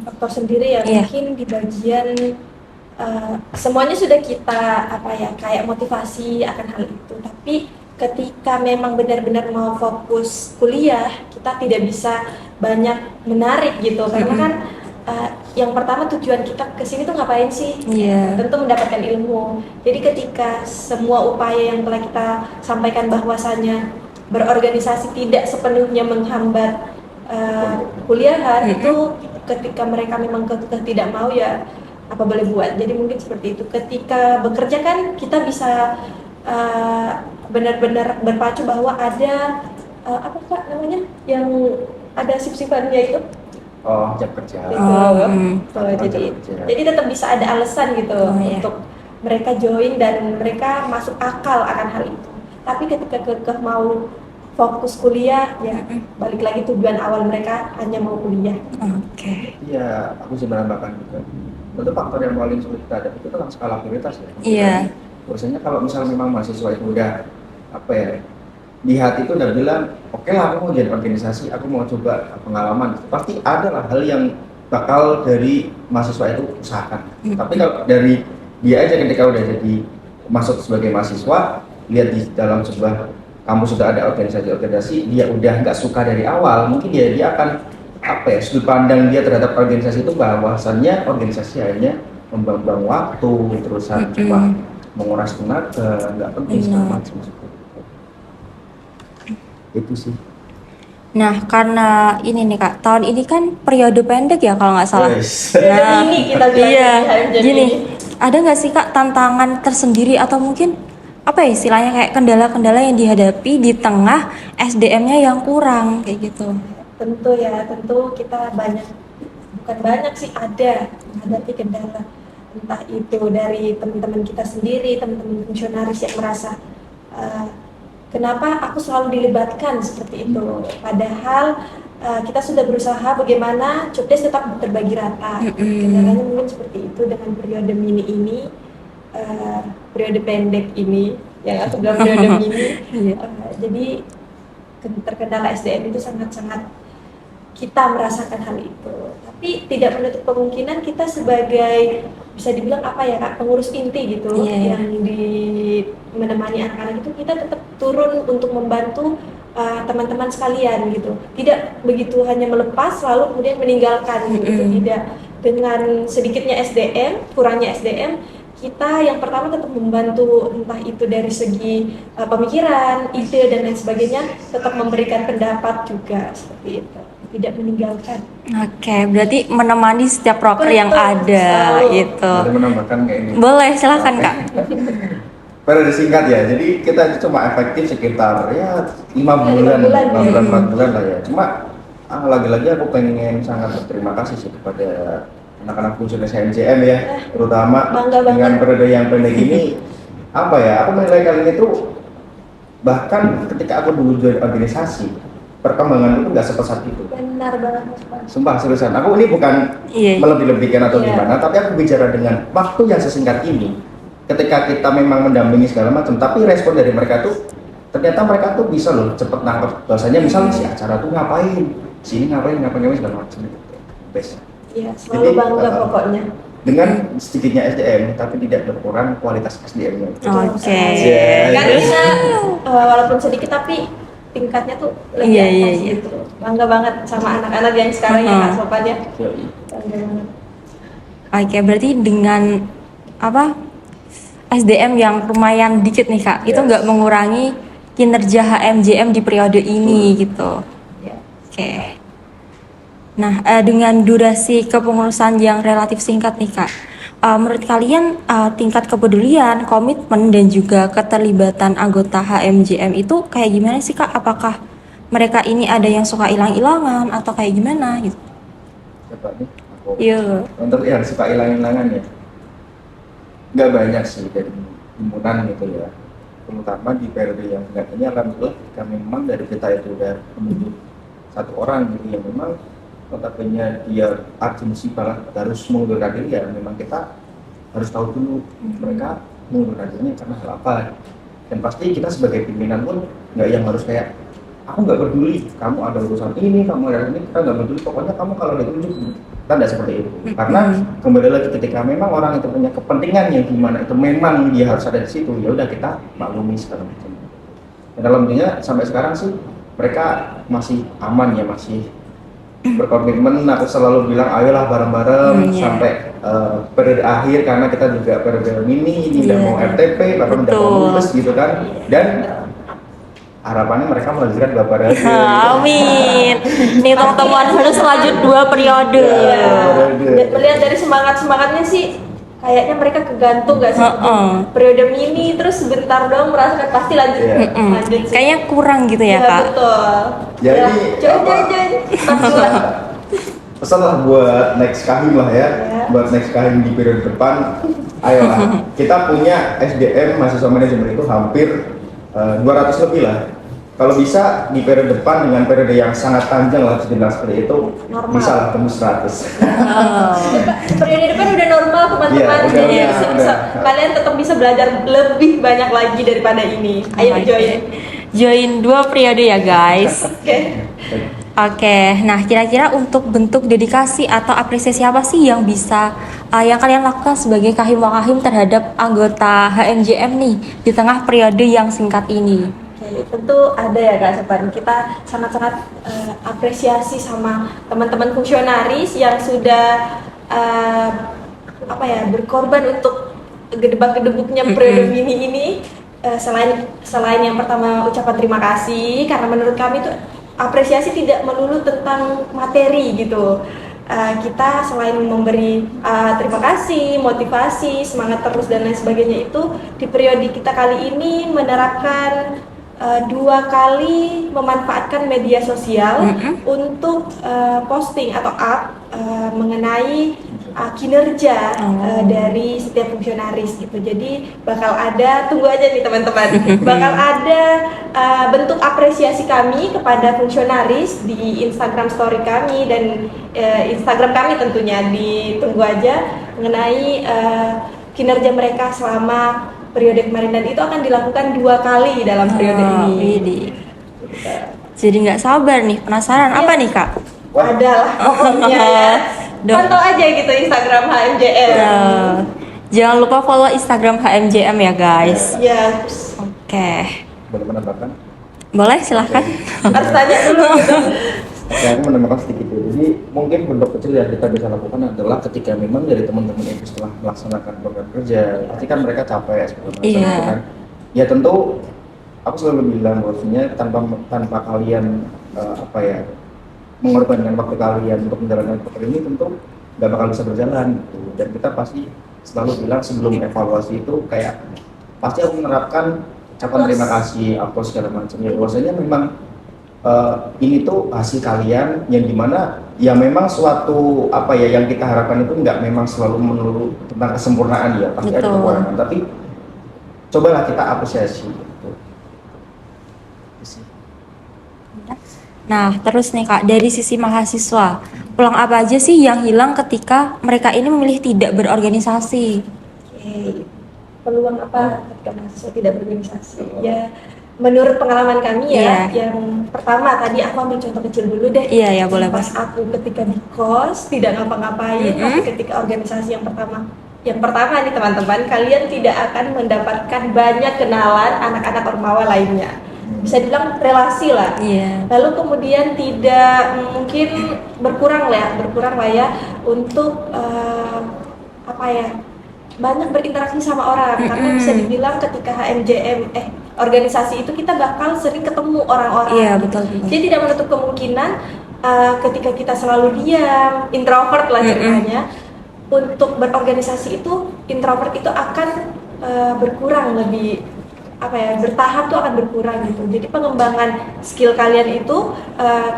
Faktor sendiri ya, Iya. mungkin di bagian semuanya sudah kita apa ya kayak motivasi akan hal itu, tapi ketika memang benar-benar mau fokus kuliah kita tidak bisa banyak menarik gitu karena kan yang pertama tujuan kita kesini tuh ngapain sih? Iya. Tentu mendapatkan ilmu. Jadi ketika semua upaya yang telah kita sampaikan bahwasannya berorganisasi tidak sepenuhnya menghambat kuliahan, itu ketika mereka memang kekeh tidak mau ya apa boleh buat. Jadi mungkin seperti itu. Ketika bekerja kan kita bisa benar-benar berpacu bahwa ada apa kak namanya yang ada sip-sipannya itu. Oh, jam kerja. Gitu. Jam kerja. Jadi tetap bisa ada alasan gitu Iya. untuk mereka join dan mereka masuk akal akan hal itu. Tapi ketika kekeh mau fokus kuliah ya balik lagi tujuan awal mereka hanya mau kuliah. Oke. Iya, aku sih menambahkan juga. Tentu faktor yang paling sulit kita hadapi itu tentang skala prioritas ya. Iya. Biasanya kalau misalnya memang mahasiswa itu udah apa ya, di hati itu udah bilang, oke lah aku mau jadi organisasi, aku mau coba pengalaman. Pasti ada lah hal yang bakal dari mahasiswa itu usahakan. Tapi kalau dari dia aja ketika udah jadi masuk sebagai mahasiswa, lihat di dalam sebuah kamu sudah ada organisasi, dia udah nggak suka dari awal, mungkin dia akan apa ya, sudut pandang dia terhadap organisasi itu bahwasannya organisasi hanya membuang waktu, terusan cuma menguras tenaga, nggak penting segala macam. Itu sih. Nah, karena ini nih Kak, tahun ini kan periode pendek ya kalau nggak salah. Yes. Nah, Ini kita bilang iya, di HMJ gini, ini. ada nggak sih Kak tantangan tersendiri atau mungkin apa ya istilahnya kayak kendala-kendala yang dihadapi di tengah SDM-nya yang kurang kayak gitu? Tentu ya, tentu kita bukan banyak sih ada menghadapi kendala, entah itu dari teman-teman kita sendiri, teman-teman fungsionaris yang merasa kenapa aku selalu dilibatkan seperti itu, padahal kita sudah berusaha bagaimana Cupdes tetap terbagi rata. Kendalanya mungkin seperti itu dengan periode mini ini, periode pendek ini yang aku bilang periode mini. Jadi terkendala SDM itu sangat-sangat kita merasakan hal itu, tapi tidak menutup kemungkinan kita sebagai bisa dibilang apa ya kak, pengurus inti gitu yang menemani anak-anak itu, kita tetap turun untuk membantu teman-teman sekalian gitu, tidak begitu hanya melepas lalu kemudian meninggalkan gitu, tidak. Dengan sedikitnya SDM, kurangnya SDM, kita yang pertama tetap membantu, entah itu dari segi pemikiran, ide dan lain sebagainya, tetap memberikan pendapat juga seperti itu, tidak meninggalkan. Oke, berarti menemani setiap proker yang ada selalu. gitu. Ada menambahkan kayak ini. Boleh, silahkan Kak. Periode singkat ya, jadi kita cuma efektif sekitar ya 5 bulan, 4 bulan lah ya. Cuma lagi-lagi aku pengen sangat berterima kasih sih kepada anak-anak fungsionaris HMJM ya, terutama dengan periode yang pendek ini. Apa ya, aku menilai kali ini tuh bahkan ketika aku dulu join organisasi, perkembangan itu nggak sepesat itu. Benar banget Mas. Sumpah seriusan, aku ini bukan melebih-lebihkan atau gimana, tapi aku bicara dengan waktu yang sesingkat ini. Ketika kita memang mendampingi segala macam, tapi respon dari mereka tuh ternyata mereka tuh bisa loh cepet nangkep bahasanya, misalnya si acara tuh ngapain, sini ngapain segala macam gitu. Best. Iya, selalu bangga pokoknya. Dengan sedikitnya SDM, tapi tidak berkurang kualitas SDM-nya. Oke. Kan kita walaupun sedikit tapi tingkatnya tuh lebih atas gitu. Bangga banget sama anak-anak yang sekarang ya Kak Sopan ya. Bangga banget. Oke, berarti dengan apa SDM yang lumayan dikit nih Kak, itu nggak mengurangi kinerja HMJM di periode ini gitu. Oke. Nah, dengan durasi kepengurusan yang relatif singkat nih Kak, menurut kalian tingkat kepedulian, komitmen, dan juga keterlibatan anggota HMJM itu kayak gimana sih Kak? Apakah mereka ini ada yang suka hilang-hilangan atau kayak gimana gitu? Coba nih, Iya. untuk yang suka hilang-hilangan ya, nggak banyak sih dari himpunan gitu ya. Terutama di periode yang enggak ini, alhamdulillah ketika memang dari kita itu udah menuju satu orang gitu yang memang notabene dia urgensi banget harus mengundurkan diri, ya memang kita harus tahu dulu mereka mengundurkan dirinya karena hal apa. Dan pasti kita sebagai pimpinan pun nggak yang harus kayak aku nggak peduli kamu ada urusan ini, kamu ada ini, kita nggak peduli, pokoknya kamu kalau ditunjuk, kita tidak seperti itu. Karena kembali lagi ketika memang orang itu punya kepentingan yang dimana itu memang dia harus ada di situ, ya udah kita maklumi segala macam. Dan dalam dunia sampai sekarang sih mereka masih aman ya, masih berkomitmen. Aku selalu bilang ayolah bareng-bareng sampai periode akhir, karena kita juga periode ini udah mau RTP, bahkan udah mau lulus gitu kan. Dan harapannya mereka melanjutkan beberapa periode. Amin. Nih teman-teman harus lanjut 2 periode. Melihat dari semangatnya sih kayaknya mereka kegantung gak sih periode mini terus sebentar doang merasakan, pasti lanjut lanjut sih. Kayaknya kurang gitu ya, Kak. Betul. Jadi jangan pesan lah buat next kahim lah ya, buat next kahim di periode depan, ayolah kita punya SDM mahasiswa manajemen itu hampir 200 lebih lah. Kalau bisa di periode depan dengan periode yang sangat panjang lah, sekitar seperti itu, Normal. bisa lah tembus 100. Periode depan udah normal teman-teman, Iya, jadi udah. kalian tetap bisa belajar lebih banyak lagi daripada ini. Ayo Join 2 periode ya, guys. Oke. Oke, nah kira-kira untuk bentuk dedikasi atau apresiasi apa sih yang bisa yang kalian lakukan sebagai kahim wakahim terhadap anggota HMJM nih di tengah periode yang singkat ini? Oke, tentu ada ya Kak Sopan. Kita sangat-sangat apresiasi sama teman-teman fungsionaris yang sudah berkorban untuk gedebak-gedebuknya periode mini ini. Selain yang pertama ucapan terima kasih, karena menurut kami itu apresiasi tidak melulu tentang materi gitu. Kita selain memberi terima kasih, motivasi, semangat terus dan lain sebagainya, itu di periode kita kali ini menerapkan 2 kali memanfaatkan media sosial untuk posting atau up mengenai kinerja dari setiap fungsionaris gitu. Jadi bakal ada, tunggu aja nih teman-teman, bakal ada bentuk apresiasi kami kepada fungsionaris di Instagram story kami dan Instagram kami tentunya, ditunggu aja mengenai kinerja mereka selama periode kemarin, dan itu akan dilakukan 2 kali dalam periode ini. Jadi nggak sabar nih, penasaran apa nih Kak? Adalah pokoknya ya. Pantau aja gitu Instagram HMJM. Jangan lupa follow Instagram HMJM ya guys. Ya. Oke. Boleh menambahkan? Boleh, silahkan. Harus tanya dulu gitu. Ya, aku menambahkan sedikit ya. Jadi mungkin bentuk kecil yang kita bisa lakukan adalah ketika memang dari teman-teman itu setelah melaksanakan program kerja, pasti kan mereka capek seperti itu kan. Ya tentu aku selalu bilang bahwasanya tanpa kalian mengorbankan waktu kalian untuk menjalankan program ini, tentu nggak bakal bisa berjalan gitu. Dan kita pasti selalu bilang sebelum evaluasi itu kayak pasti aku menerapkan ucapan terima kasih, apa segala macam. Ya bahwasanya memang ini tuh hasil kalian yang dimana ya memang suatu yang kita harapkan itu nggak memang selalu melulu tentang kesempurnaan, ya pasti ada kekurangan, tapi cobalah kita apresiasi gitu. Nah terus nih Kak, dari sisi mahasiswa, peluang apa aja sih yang hilang ketika mereka ini memilih tidak berorganisasi? Oke. Peluang apa ketika mahasiswa tidak berorganisasi? Ya menurut pengalaman kami ya, yang pertama tadi aku ambil contoh kecil dulu deh. Iya boleh. Pas aku ketika di kos tidak ngapa-ngapain, tapi ketika organisasi yang pertama nih teman-teman, kalian tidak akan mendapatkan banyak kenalan anak-anak ormawa lainnya. Bisa dibilang relasi lah. Lalu kemudian tidak mungkin berkurang lah ya untuk banyak berinteraksi sama orang, karena bisa dibilang ketika HMJM organisasi itu kita bakal sering ketemu orang-orang. Iya, betul. Jadi tidak menutup kemungkinan ketika kita selalu diam, introvert lah ceritanya, untuk berorganisasi itu introvert itu akan berkurang, lebih bertahap tuh akan berkurang gitu. Jadi pengembangan skill kalian itu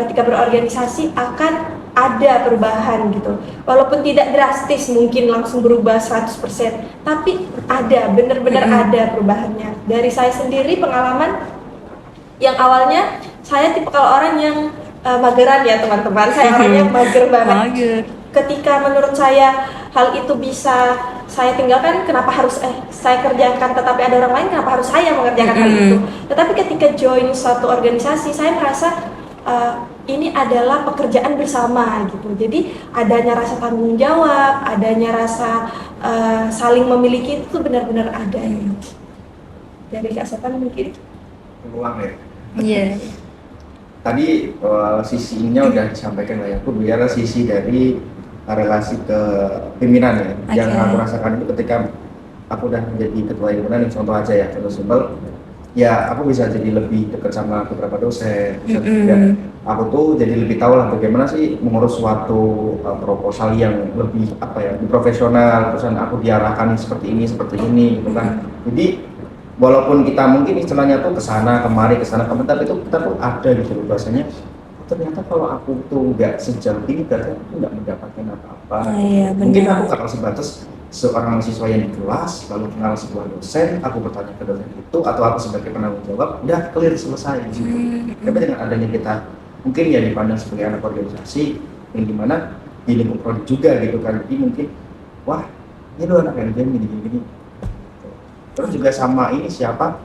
ketika berorganisasi akan ada perubahan gitu. Walaupun tidak drastis mungkin langsung berubah 100%, tapi ada, benar-benar ada perubahannya. Dari saya sendiri pengalaman yang awalnya saya tipe kalau orang yang mageran ya teman-teman. Saya orangnya mager banget. Mager. Ketika menurut saya hal itu bisa saya tinggalkan, kenapa harus saya kerjakan, tetapi ada orang lain, kenapa harus saya mengerjakan hal itu. Tetapi ketika join suatu organisasi, saya merasa ini adalah pekerjaan bersama gitu. Jadi adanya rasa tanggung jawab, adanya rasa saling memiliki itu benar-benar ada. Dari Kak Sopan mungkin Peluang ya. Iya. Tadi sisi ininya udah disampaikan lah ya. Aku bicara sisi dari relasi ke pimpinan ya. Oke. Yang aku rasakan itu ketika aku udah menjadi ketua himpunan, contoh aja ya, contoh simpel. Ya aku bisa jadi lebih dekat sama beberapa dosen. Dan aku tuh jadi lebih tahu lah bagaimana sih mengurus suatu proposal yang lebih lebih profesional. Terusan aku diarahkan seperti ini gitu kan. Jadi walaupun kita mungkin istilahnya tuh kesana kemari tapi itu kita tuh ada gitu loh bahasanya. Ternyata kalau aku tuh nggak sejauh ini berarti aku nggak mendapatkan apa-apa. Iya, Mungkin benar. aku bakal sebatas seorang mahasiswa yang di kelas, lalu kenal sebuah dosen, aku bertanya ke dosen itu, atau aku sebagai penanggung jawab, udah clear selesai gitu. Tapi dengan adanya kita mungkin ya dipandang sebagai anak organisasi yang dimana di lingkup prodi juga gitu kan, jadi mungkin wah ini loh anak yang gini. Terus juga sama ini siapa?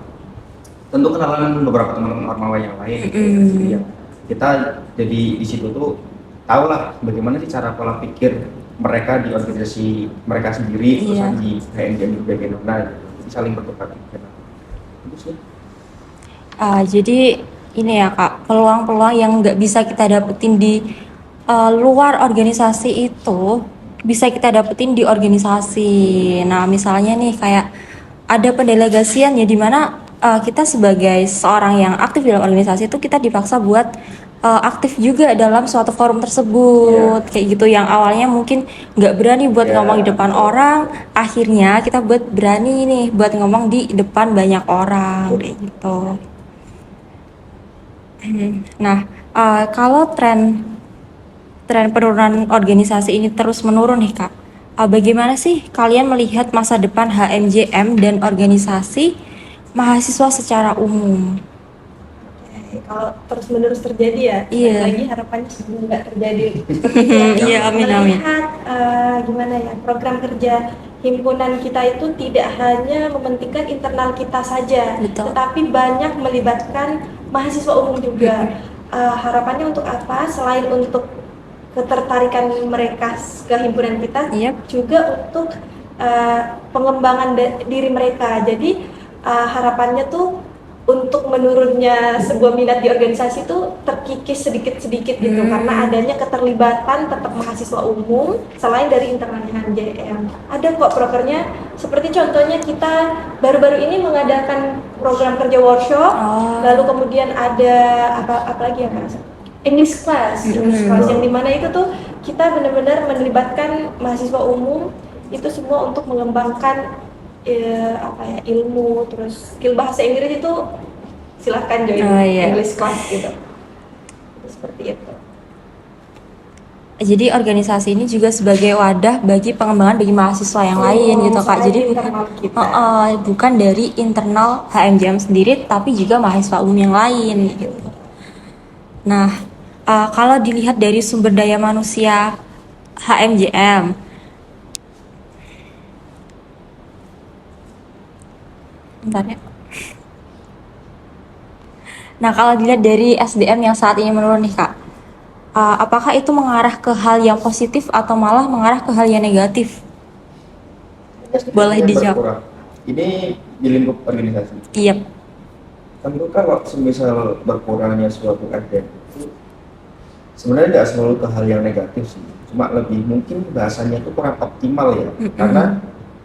Tentu kenalan beberapa teman-teman Ormawa yang lain. Jadi yang kita jadi di situ tuh tahu lah bagaimana sih cara pola pikir mereka di organisasi mereka sendiri, terus di HMJM juga bagaimana, jadi saling bertukar pikiran. Itu sih. Jadi ini ya Kak, peluang-peluang yang nggak bisa kita dapetin di luar organisasi itu bisa kita dapetin di organisasi. Nah misalnya nih kayak ada pendelegasian ya, dimana kita sebagai seorang yang aktif dalam organisasi itu kita dipaksa buat aktif juga dalam suatu forum tersebut. Kayak gitu, yang awalnya mungkin nggak berani buat ngomong di depan orang, akhirnya kita buat berani nih buat ngomong di depan banyak orang kayak gitu. Nah kalau tren penurunan organisasi ini terus menurun nih Kak, bagaimana sih kalian melihat masa depan HMJM dan organisasi mahasiswa secara umum? Kalau terus-menerus terjadi ya, Iya. lagi harapannya sebelum nggak terjadi. Iya, amin. Melihat gimana ya, program kerja himpunan kita itu tidak hanya mementingkan internal kita saja, Betul. tetapi banyak melibatkan mahasiswa umum juga. Harapannya untuk apa? Selain untuk ketertarikan mereka ke himpunan kita, juga untuk pengembangan diri mereka. Jadi harapannya tuh untuk menurunnya sebuah minat di organisasi itu terkikis sedikit-sedikit gitu, karena adanya keterlibatan tetap mahasiswa umum selain dari internalnya HMJM. Ada kok prokernya, seperti contohnya kita baru-baru ini mengadakan program kerja workshop, lalu kemudian ada apa lagi ya Kak? English class yang dimana itu tuh kita benar-benar melibatkan mahasiswa umum itu semua untuk mengembangkan ilmu, terus skill bahasa Inggris itu silahkan join English class gitu. Seperti itu. Jadi organisasi ini juga sebagai wadah bagi pengembangan bagi mahasiswa yang lain gitu Kak. Jadi bukan dari internal HMJM sendiri, tapi juga mahasiswa umum yang lain gitu. Nah, kalau dilihat dari sumber daya manusia HMJM, bentar ya. Nah, kalau dilihat dari SDM yang saat ini menurun nih Kak, apakah itu mengarah ke hal yang positif atau malah mengarah ke hal yang negatif? Boleh dijawab. Ini di lingkup organisasi. Iya. Tentu kalau semisal berkurangnya suatu SDM itu sebenarnya tidak selalu ke hal yang negatif sih, cuma lebih mungkin bahasanya itu kurang optimal ya, karena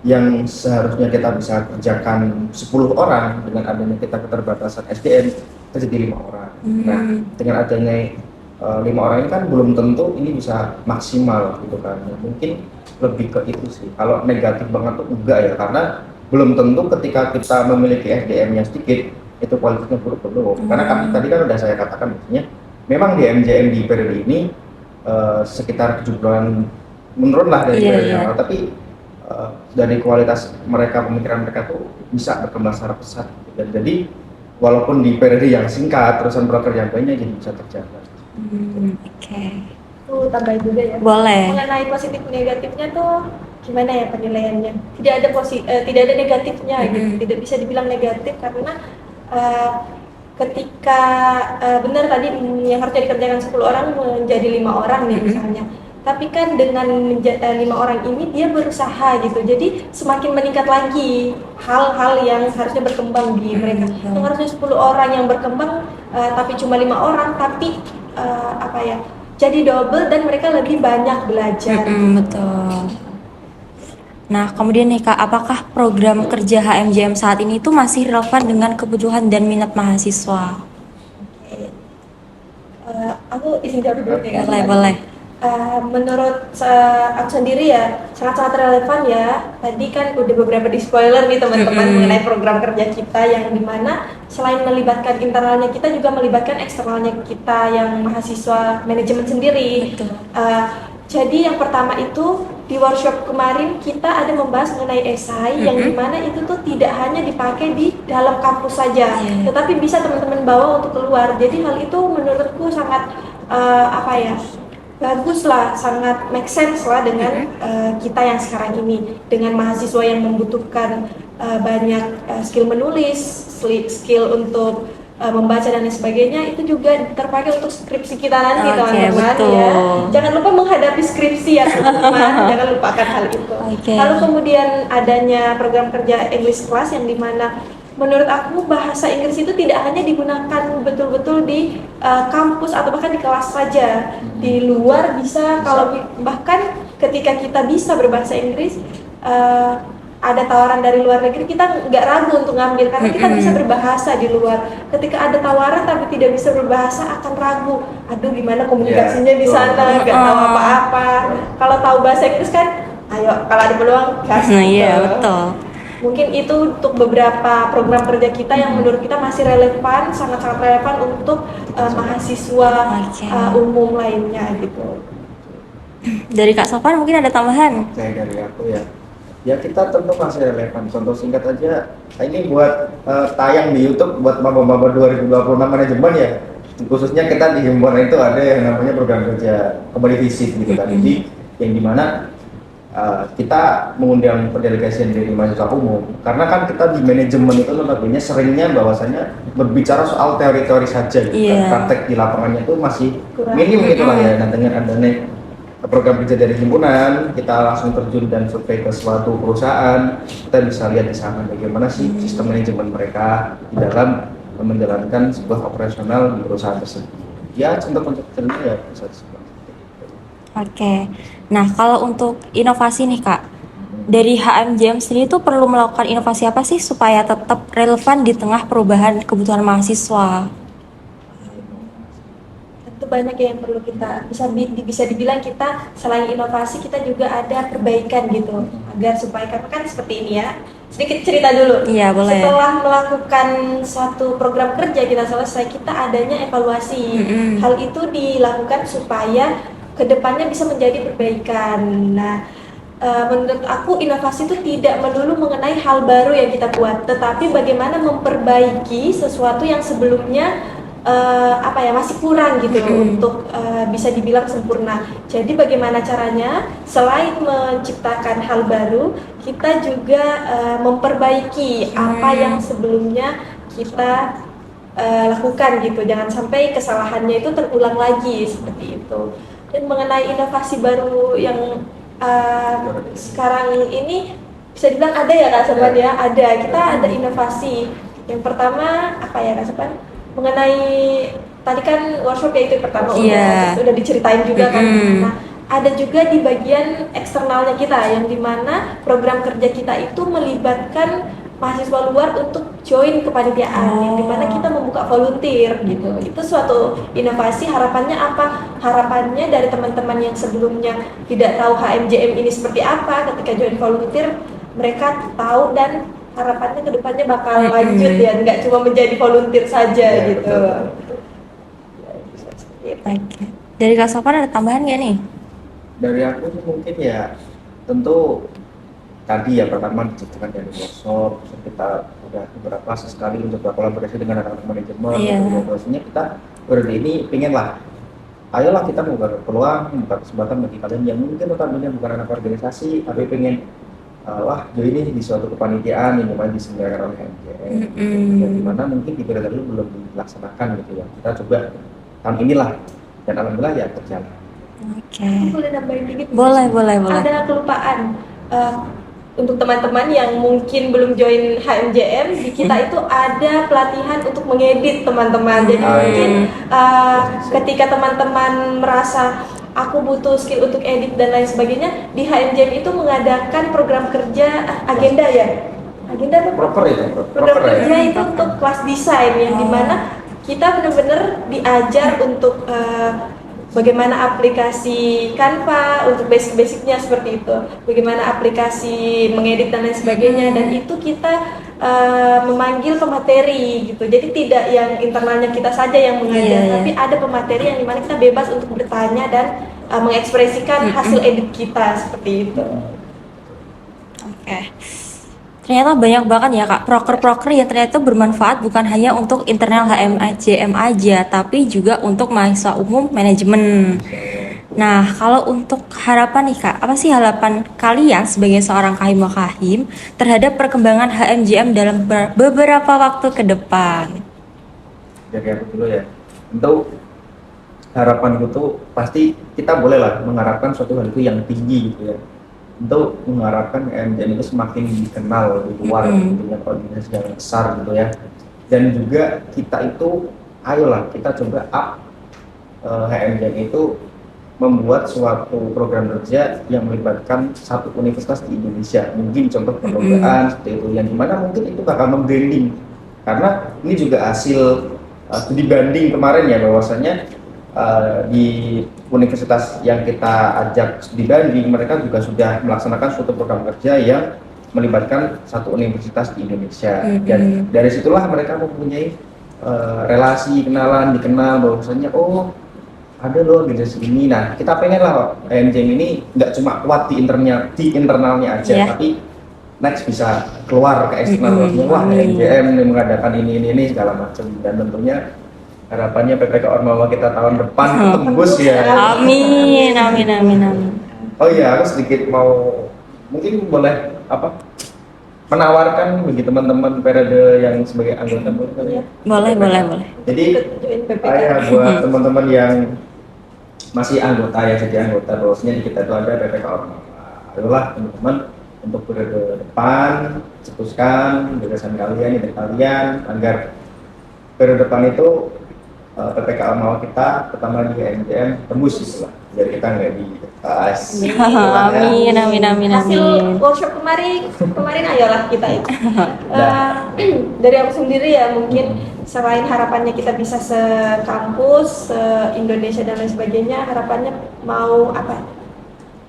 yang seharusnya kita bisa kerjakan 10 orang, dengan adanya kita keterbatasan SDM kita jadi 5 orang. Nah dengan adanya 5 orang ini kan belum tentu ini bisa maksimal gitu kan. Mungkin lebih ke itu sih. Kalau negatif banget tuh enggak ya, karena belum tentu ketika kita memiliki SDM yang sedikit itu kualitasnya buruk belum. Karena kan tadi kan udah saya katakan maksudnya memang di MJM di periode ini sekitar 7 bulan menurun lah dari periode yang lalu, tapi dari kualitas mereka, pemikiran mereka tuh bisa berkembang secara pesat, dan jadi walaupun di periode yang singkat terusan broker yang banyak jadi bisa terjaga. Oke. Tuh tambahin juga ya. Boleh. Mengenai positif negatifnya tuh gimana ya penilaiannya? Tidak ada negatifnya gitu. Tidak bisa dibilang negatif karena eh, ketika benar tadi yang harusnya dikerjakan 10 orang menjadi 5 orang nih misalnya. Tapi kan dengan 5 orang ini dia berusaha gitu. Jadi semakin meningkat lagi hal-hal yang harusnya berkembang di mereka. Yang harusnya 10 orang yang berkembang tapi cuma 5 orang tapi apa ya? Jadi double dan mereka lebih banyak belajar. Betul. Nah, kemudian nih Kak, apakah program kerja HMJM saat ini itu masih relevan dengan kebutuhan dan minat mahasiswa? Oke. Aku izin jawab dulu ya. Boleh. Menurut aku sendiri ya sangat-sangat relevan ya. Tadi kan udah beberapa di spoiler nih teman-teman mengenai program kerja kita yang dimana selain melibatkan internalnya kita juga melibatkan eksternalnya kita yang mahasiswa manajemen sendiri. Betul. Jadi yang pertama itu di workshop kemarin kita ada membahas mengenai esai yang dimana itu tuh tidak hanya dipakai di dalam kampus saja, tetapi bisa teman-teman bawa untuk keluar. Jadi hal itu menurutku sangat bagus lah, sangat make sense lah dengan kita yang sekarang ini, dengan mahasiswa yang membutuhkan banyak skill menulis, skill untuk membaca dan lain sebagainya, itu juga terpakai untuk skripsi kita nanti teman-teman ya. Jangan lupa menghadapi skripsi ya teman-teman, jangan lupakan hal itu. Lalu kemudian adanya program kerja English Class yang dimana menurut aku bahasa Inggris itu tidak hanya digunakan betul-betul di kampus atau bahkan di kelas saja, di luar bisa. Kalau bahkan ketika kita bisa berbahasa Inggris, ada tawaran dari luar negeri, kita nggak ragu untuk ngambil karena kita bisa berbahasa di luar. Ketika ada tawaran tapi tidak bisa berbahasa, akan ragu, aduh gimana komunikasinya di sana, nggak tahu apa-apa. Kalau tahu bahasa Inggris kan, ayo kalau ada peluang gas. Iya betul. Mungkin itu untuk beberapa program kerja kita yang menurut kita masih relevan, sangat-sangat relevan untuk mahasiswa umum lainnya gitu. Dari Kak Sofan mungkin ada tambahan? Dari aku ya kita tentu masih relevan. Contoh singkat aja, ini buat tayang di YouTube buat maba-maba 2026 manajemen ya. Khususnya kita di himpunan itu ada yang namanya program kerja kembali visit gitu kan. Jadi yang dimana kita mengundang pendelegasian dari mahasiswa umum karena kan kita di manajemen itu notabene seringnya bahwasanya berbicara soal teori-teori saja gitu. Praktek di lapangannya itu masih minim gitu lah ya. Nah dengan adanya program kerja dari himpunan, kita langsung terjun dan survei ke suatu perusahaan, kita bisa lihat di sana bagaimana sih sistem manajemen mereka di dalam menjalankan sebuah operasional di perusahaan tersebut. Ya contoh-contoh kecilnya ya bisa disebut. Oke. Nah, kalau untuk inovasi nih Kak, dari HMJM sendiri itu perlu melakukan inovasi apa sih supaya tetap relevan di tengah perubahan kebutuhan mahasiswa? Tentu banyak yang perlu kita bisa dibilang kita selain inovasi kita juga ada perbaikan gitu agar supaya karena kan seperti ini ya. Sedikit cerita dulu. Iya, boleh. Setelah melakukan suatu program kerja kita selesai, kita adanya evaluasi. Hal itu dilakukan supaya kedepannya bisa menjadi perbaikan. Nah, menurut aku inovasi itu tidak melulu mengenai hal baru yang kita buat, tetapi bagaimana memperbaiki sesuatu yang sebelumnya masih kurang gitu untuk bisa dibilang sempurna. Jadi bagaimana caranya selain menciptakan hal baru, kita juga memperbaiki apa yang sebelumnya kita lakukan gitu. Jangan sampai kesalahannya itu terulang lagi seperti itu. Dan mengenai inovasi baru yang sekarang ini bisa dibilang ada ya Kak Sopan ya, ada. Kita ada inovasi. Yang pertama apa ya Kak Sopan? Mengenai tadi kan workshop ya itu pertama udah diceritain juga kan. Nah, ada juga di bagian eksternalnya kita yang dimana program kerja kita itu melibatkan mahasiswa luar untuk join kepanitiaan yang dimana kita membuka volunteer gitu. Itu suatu inovasi. Harapannya apa? Harapannya dari teman-teman yang sebelumnya tidak tahu HMJM ini seperti apa, ketika join volunteer mereka tahu dan harapannya kedepannya bakal lanjut ya, nggak cuma menjadi volunteer saja gitu. Oke. Dari Kak Sofan ada tambahan nggak nih? Dari aku sih mungkin ya tentu tadi ya pertama diciptakan dari workshop, kita udah beberapa sekali untuk berkolaborasi dengan anak-anak manajemen. Biasanya kita periode ini pengen lah ayolah kita membuka peluang, membuka kesempatan bagi kalian yang mungkin notabene bukan anak organisasi tapi pengen wah join ini di suatu kepanitiaan yang memang diselenggarakan oleh MJM dan dimana mungkin di periode dulu belum dilaksanakan gitu ya, kita coba tahun inilah dan alhamdulillah ya berjalan. Oke. Boleh nambahin dikit? Boleh. Ada kelupaan. Untuk teman-teman yang mungkin belum join HMJM, di kita itu ada pelatihan untuk mengedit teman-teman. Jadi mungkin ketika teman-teman merasa aku butuh skill untuk edit dan lain sebagainya, di HMJM itu mengadakan program kerja agenda ya. Agenda apa? Proper itu. Program Proper kerja ya. itu untuk kelas desain yang dimana kita benar-benar diajar untuk bagaimana aplikasi Canva untuk basic-basicnya seperti itu, bagaimana aplikasi mengedit dan lain sebagainya, dan itu kita memanggil pemateri gitu. Jadi tidak yang internalnya kita saja yang mengajar, tapi ada pemateri yang dimana kita bebas untuk bertanya dan mengekspresikan hasil edit kita seperti itu. Oke. Ternyata banyak banget ya Kak, proker-proker yang ternyata bermanfaat bukan hanya untuk internal HMJM aja, tapi juga untuk mahasiswa umum manajemen. Nah, kalau untuk harapan nih Kak, apa sih harapan kalian sebagai seorang kahim wakahim terhadap perkembangan HMJM dalam beberapa waktu ke depan? Dari aku dulu ya. Untuk harapan itu pasti kita bolehlah mengharapkan suatu hal itu yang tinggi gitu ya. Untuk mengharapkan HMJM itu semakin dikenal di luar dengan organisasi yang besar gitu ya, dan juga kita itu ayolah kita coba up HMJM itu membuat suatu program kerja yang melibatkan satu universitas di Indonesia, mungkin contoh perlombaan seperti itu, yang dimana mungkin itu bakal membranding, karena ini juga hasil studi banding kemarin ya, bahwasanya di universitas yang kita ajak studi banding, mereka juga sudah melaksanakan suatu program kerja yang melibatkan satu universitas di Indonesia, dan dari situlah mereka mempunyai relasi, kenalan, dikenal bahwasanya oh ada loh organisasi ini. Nah kita pengen lah HMJM ini nggak cuma kuat di internalnya aja, tapi next bisa keluar ke eksternal, wah HMJM mengadakan ini segala macam, dan tentunya harapannya PPK Ormawa kita tahun depan tembus ya. Amin. Oh iya, aku sedikit mau mungkin boleh menawarkan bagi teman-teman periode yang sebagai anggota boleh. Boleh. Jadi buat teman-teman yang masih anggota ya, jadi anggota bahwasanya di kita itu ada PPK Ormawa. Ayolah teman-teman untuk periode depan cetuskan gagasan kalian, ide kalian agar periode depan itu PPK Ormawa kita pertama di HMJM tembus gitu lah, biar kita nggak ditetas. Amin. Hasil workshop kemarin ayolah kita itu. Dari aku sendiri ya, mungkin selain harapannya kita bisa sekampus, se-Indonesia dan lain sebagainya, harapannya mau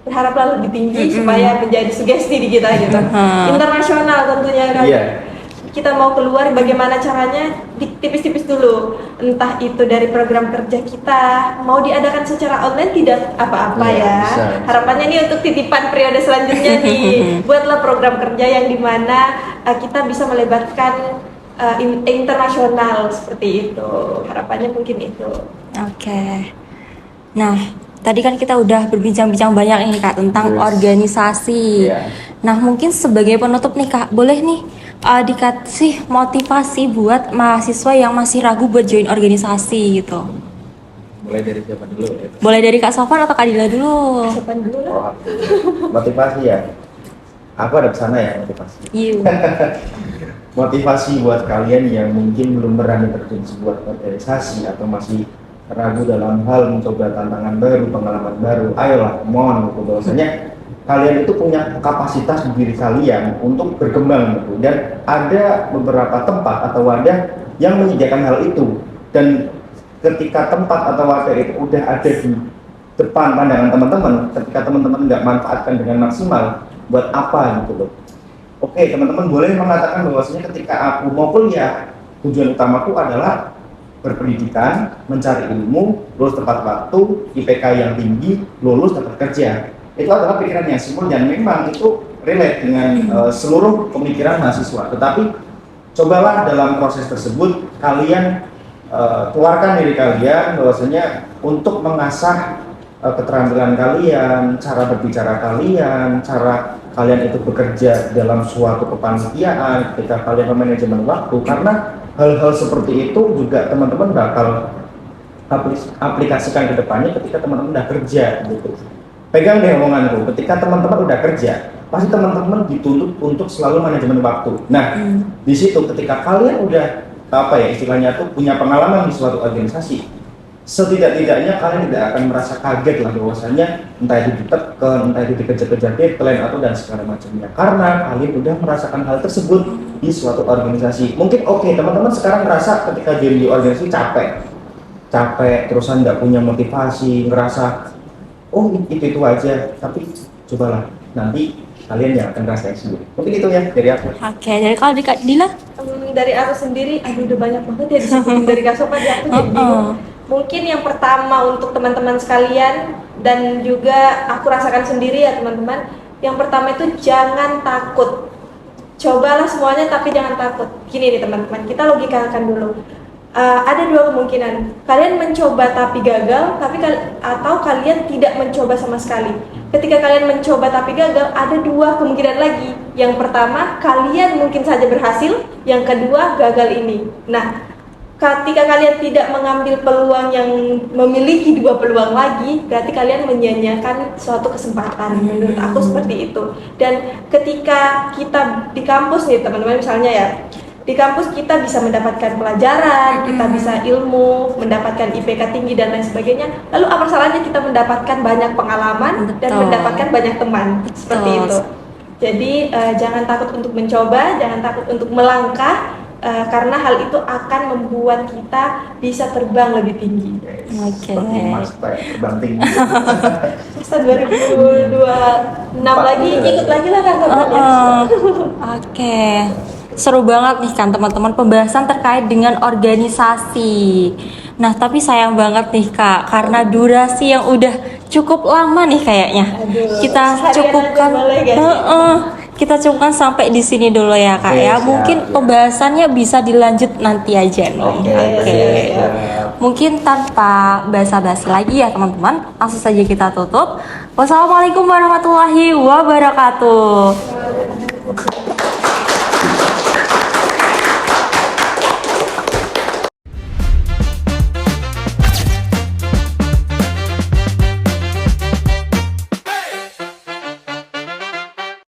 berharaplah lebih tinggi supaya menjadi sugesti di kita gitu. Internasional tentunya kan. Kita mau keluar, bagaimana caranya tipis-tipis dulu, entah itu dari program kerja kita mau diadakan secara online tidak apa-apa ya, bisa. Harapannya nih untuk titipan periode selanjutnya nih, buatlah program kerja yang dimana kita bisa melibatkan internasional seperti itu, harapannya mungkin itu. Oke. Nah, tadi kan kita udah berbincang-bincang banyak nih Kak tentang organisasi. Nah, mungkin sebagai penutup nih Kak, boleh nih dikasih motivasi buat mahasiswa yang masih ragu buat join organisasi gitu. Mulai dari siapa dulu? Boleh dari Kak Sofan atau Kak Dila dulu? Sofan dulu lah. Motivasi ya. Aku ada pesannya ya, motivasi. Motivasi buat kalian yang mungkin belum berani terjun sebuah organisasi atau masih ragu dalam hal mencoba tantangan baru, pengalaman baru. Ayolah, mohon bahwasanya kalian itu punya kapasitas di diri kalian untuk berkembang gitu. Dan ada beberapa tempat atau wadah yang menyediakan hal itu, dan ketika tempat atau wadah itu udah ada di depan pandangan teman-teman, ketika teman-teman nggak manfaatkan dengan maksimal, buat apa gitu loh. Oke, teman-teman boleh mengatakan bahwasanya ketika aku mau kuliah, tujuan utamaku adalah berpendidikan, mencari ilmu, lulus tepat waktu, IPK yang tinggi, lulus dapat kerja. Itu adalah pikiran yang simpel dan memang itu relate dengan seluruh pemikiran mahasiswa. Tetapi cobalah dalam proses tersebut kalian keluarkan diri kalian bahwasanya untuk mengasah keterampilan kalian, cara berbicara kalian, cara kalian itu bekerja dalam suatu kepanitiaan, ketika kalian memanajemen waktu, karena hal-hal seperti itu juga teman-teman bakal aplikasikan ke depannya ketika teman-teman udah kerja gitu. Pegang deh omonganku, ketika teman-teman udah kerja, pasti teman-teman dituntut untuk selalu manajemen waktu. Nah, di situ ketika kalian udah istilahnya tuh punya pengalaman di suatu organisasi, setidak-tidaknya kalian tidak akan merasa kaget lah bahwasanya entah itu ditekan, entah itu dikejar-kejar deadline atau dan segala macamnya, karena kalian udah merasakan hal tersebut di suatu organisasi. Mungkin teman-teman sekarang merasa ketika di organisasi capek terusan nggak punya motivasi, ngerasa itu aja, tapi cobalah nanti kalian yang akan ngerasain sendiri. Mungkin itu ya dari aku. Oke, dari kalau Kak Dila? Dari aku sendiri, udah banyak banget ya disebutin dari Kak Sopan, ya aku jadi bingung. Mungkin yang pertama untuk teman-teman sekalian dan juga aku rasakan sendiri ya teman-teman, yang pertama itu jangan takut. Cobalah semuanya tapi jangan takut. Gini nih teman-teman, kita logikakan dulu. Ada dua kemungkinan, kalian mencoba tapi gagal, atau kalian tidak mencoba sama sekali. Ketika kalian mencoba tapi gagal, ada dua kemungkinan lagi. Yang pertama, kalian mungkin saja berhasil. Yang kedua, gagal ini. Nah, ketika kalian tidak mengambil peluang yang memiliki dua peluang lagi, berarti kalian menyia-nyiakan suatu kesempatan. Menurut aku seperti itu. Dan ketika kita di kampus nih teman-teman, misalnya ya, di kampus kita bisa mendapatkan pelajaran, kita bisa ilmu, mendapatkan IPK tinggi dan lain sebagainya. Lalu apa salahnya kita mendapatkan banyak pengalaman dan mendapatkan banyak teman. Seperti itu. Jadi jangan takut untuk mencoba, jangan takut untuk melangkah, karena hal itu akan membuat kita bisa terbang lebih tinggi. Seperti Mas terbang tinggi. Masa 2026 lagi ikut lagi lah kan Oke. Seru banget nih kan teman-teman pembahasan terkait dengan organisasi. Nah tapi sayang banget nih Kak, karena durasi yang udah cukup lama nih kayaknya. Kita cukupkan sampai di sini dulu ya Kak ya. Mungkin pembahasannya bisa dilanjut nanti aja nih. Oke. Mungkin tanpa basa-basi lagi ya teman-teman, langsung saja kita tutup. Wassalamualaikum warahmatullahi wabarakatuh.